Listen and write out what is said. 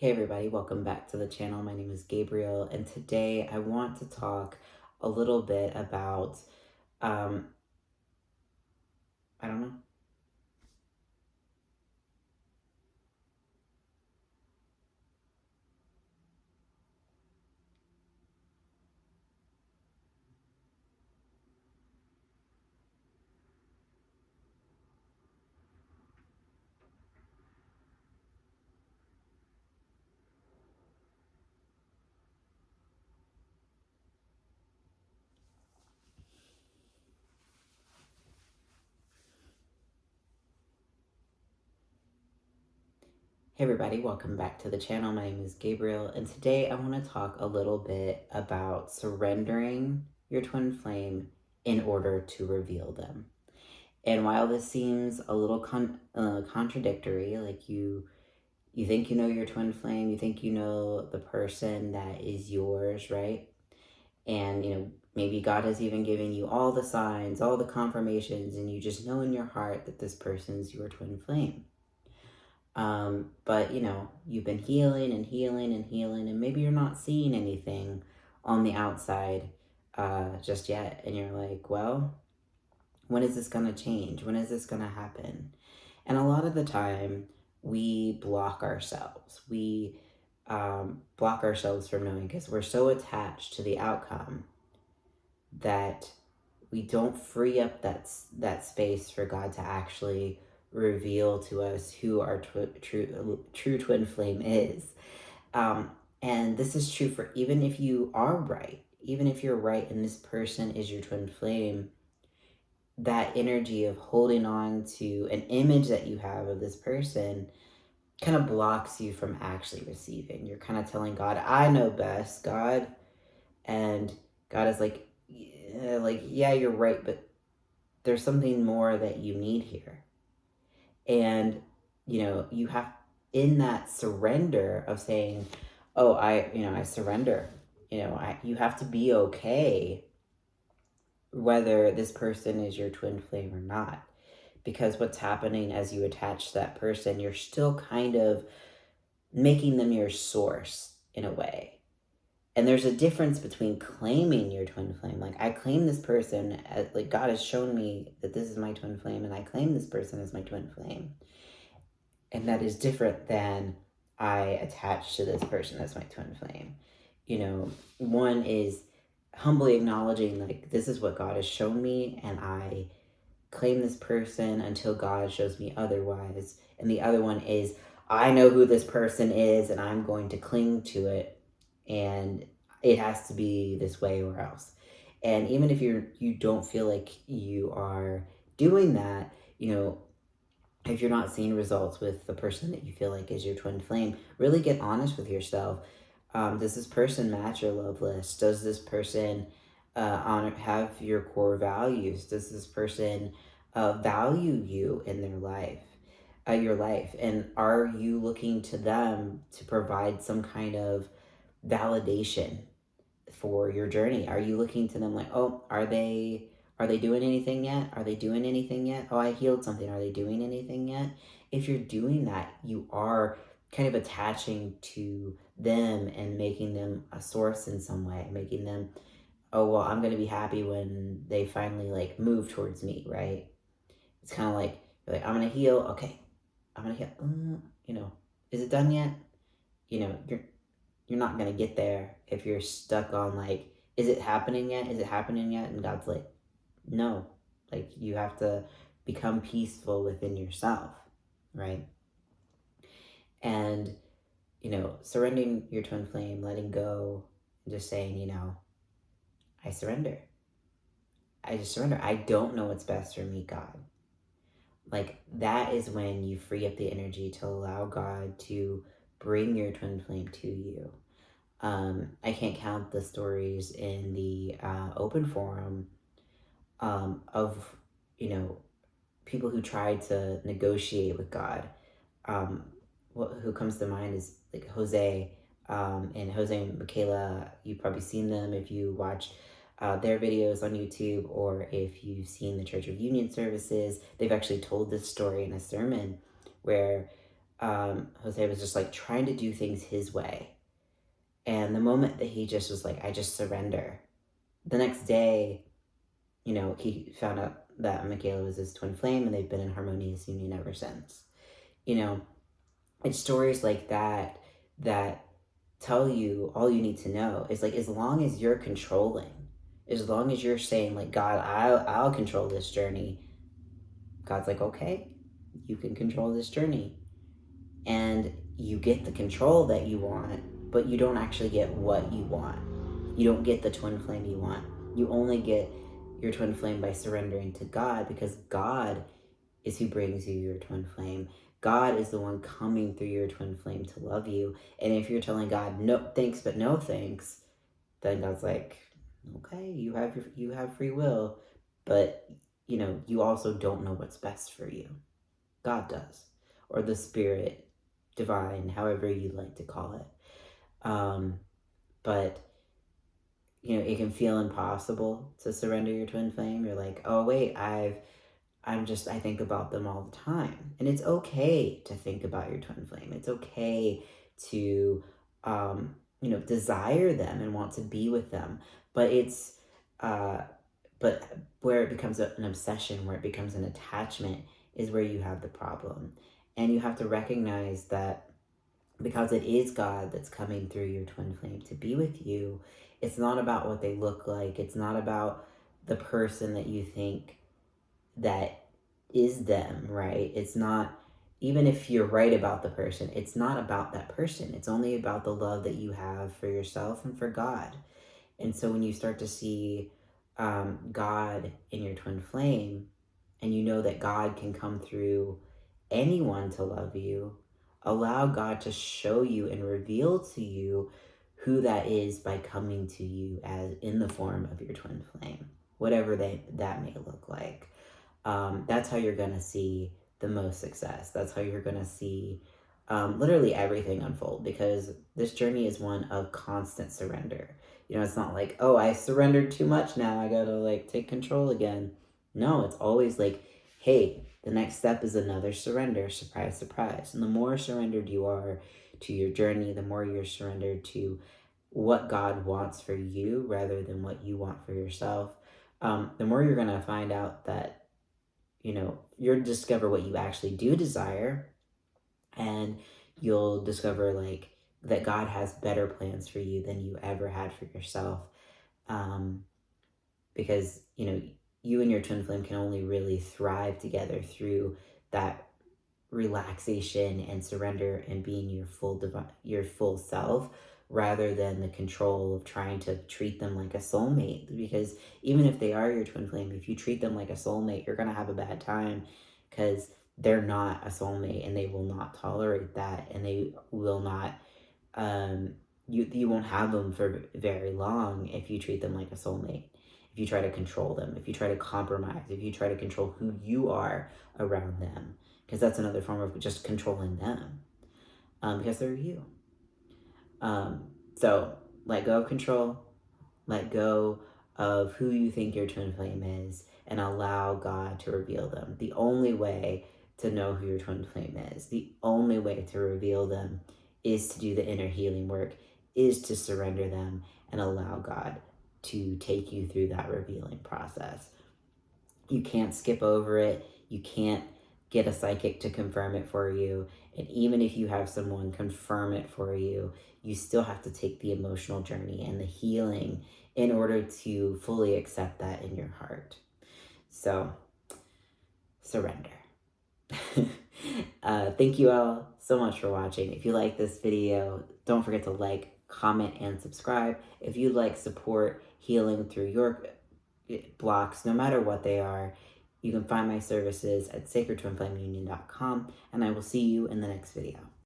Hey everybody, welcome back to the channel. My name is Gabriel, and today I want to talk a little bit about, um, I don't know. Hey everybody, welcome back to the channel. My name is Gabriel, and today I want to talk a little bit about surrendering your twin flame in order to reveal them. And while this seems a little contradictory, like you think you know your twin flame, you think you know the person that is yours, right? And maybe God has even given you all the signs, all the confirmations, and you just know in your heart that this person's your twin flame. But you've been healing and healing and healing, and maybe you're not seeing anything on the outside just yet. And you're like, well, when is this going to change? When is this going to happen? And a lot of the time, we block ourselves. We block ourselves from knowing because we're so attached to the outcome that we don't free up that space for God to actually reveal to us who our true twin flame is. And this is true for even if you are right, even if you're right and this person is your twin flame, that energy of holding on to an image that you have of this person kind of blocks you from actually receiving. You're kind of telling God, I know best, God. And God is like, yeah, you're right, but there's something more that you need here. And, you have in that surrender of saying, oh, I surrender. You have to be okay whether this person is your twin flame or not. Because what's happening as you attach to that person, you're still kind of making them your source in a way. And there's a difference between claiming your twin flame. Like, I claim this person, as, like, God has shown me that this is my twin flame, and I claim this person as my twin flame. And that is different than I attach to this person as my twin flame. One is humbly acknowledging, like, this is what God has shown me, and I claim this person until God shows me otherwise. And the other one is, I know who this person is, and I'm going to cling to it, and it has to be this way or else. And even if you don't feel like you are doing that, if you're not seeing results with the person that you feel like is your twin flame, really get honest with yourself. Does this person match your love list? Does this person have your core values? Does this person value you in their life, your life? And are you looking to them to provide some kind of validation for your journey? Are you looking to them like, oh, are they doing anything yet? Are they doing anything yet? Oh, I healed something. Are they doing anything yet? If you're doing that, you are kind of attaching to them and making them a source in some way, making them, oh, well, I'm going to be happy when they finally like move towards me, right? It's kind of like, you're like, I'm going to heal. Okay. I'm going to heal. Is it done yet? You're not going to get there if you're stuck on like, is it happening yet? Is it happening yet? And God's like, no. Like, you have to become peaceful within yourself, right? And, surrendering your twin flame, letting go, and just saying, I surrender. I just surrender. I don't know what's best for me, God. Like, that is when you free up the energy to allow God to bring your twin flame to you. I can't count the stories in the open forum of, people who tried to negotiate with God. Who comes to mind is like Jose and Jose and Michaela. You've probably seen them if you watch their videos on YouTube, or if you've seen the Church of Union services. They've actually told this story in a sermon where Jose was just like trying to do things his way. And the moment that he just was like, I just surrender, the next day, he found out that Michaela was his twin flame and they've been in harmonious union ever since. You know, it's stories like that that tell you all you need to know is like, as long as you're controlling, as long as you're saying like, God, I'll control this journey, God's like, okay, you can control this journey. And you get the control that you want, but you don't actually get what you want. You don't get the twin flame you want. You only get your twin flame by surrendering to God, because God is who brings you your twin flame. God is the one coming through your twin flame to love you. And if you're telling God, no thanks, but no thanks, then God's like, okay, you have free will, but you also don't know what's best for you. God does, or the spirit, divine, however you like to call it. But it can feel impossible to surrender your twin flame. You're like, oh wait, I think about them all the time. And it's okay to think about your twin flame. It's okay to, desire them and want to be with them. But but where it becomes an obsession, where it becomes an attachment, is where you have the problem. And you have to recognize that because it is God that's coming through your twin flame to be with you, it's not about what they look like. It's not about the person that you think that is them, right? It's not, even if you're right about the person, it's not about that person. It's only about the love that you have for yourself and for God. And so when you start to see God in your twin flame, and you know that God can come through anyone to love you, allow God to show you and reveal to you who that is by coming to you as in the form of your twin flame, whatever that may look like. That's how you're going to see the most success. That's how you're going to see literally everything unfold, because this journey is one of constant surrender. It's not like, oh, I surrendered too much, now I gotta like take control again. No, it's always like, hey, the next step is another surrender. Surprise, surprise. And the more surrendered you are to your journey, the more you're surrendered to what God wants for you rather than what you want for yourself, the more you're gonna find out that you'll discover what you actually do desire, and you'll discover like that God has better plans for you than you ever had for yourself. Because you and your twin flame can only really thrive together through that relaxation and surrender and being your full self, rather than the control of trying to treat them like a soulmate. Because even if they are your twin flame, if you treat them like a soulmate, you're going to have a bad time, because they're not a soulmate and they will not tolerate that, and they will not you won't have them for very long if you treat them like a soulmate. If you try to control them, if you try to compromise, if you try to control who you are around them, because that's another form of just controlling them, because they're you. So let go of control, let go of who you think your twin flame is, and allow God to reveal them. The only way to know who your twin flame is, the only way to reveal them, is to do the inner healing work, is to surrender them and allow God to take you through that revealing process. You can't skip over it. You can't get a psychic to confirm it for you. And even if you have someone confirm it for you, you still have to take the emotional journey and the healing in order to fully accept that in your heart. So, surrender. Thank you all so much for watching. If you like this video, don't forget to like, comment, and subscribe. If you'd like support healing through your blocks, no matter what they are, you can find my services at sacredtwinflameunion.com, and I will see you in the next video.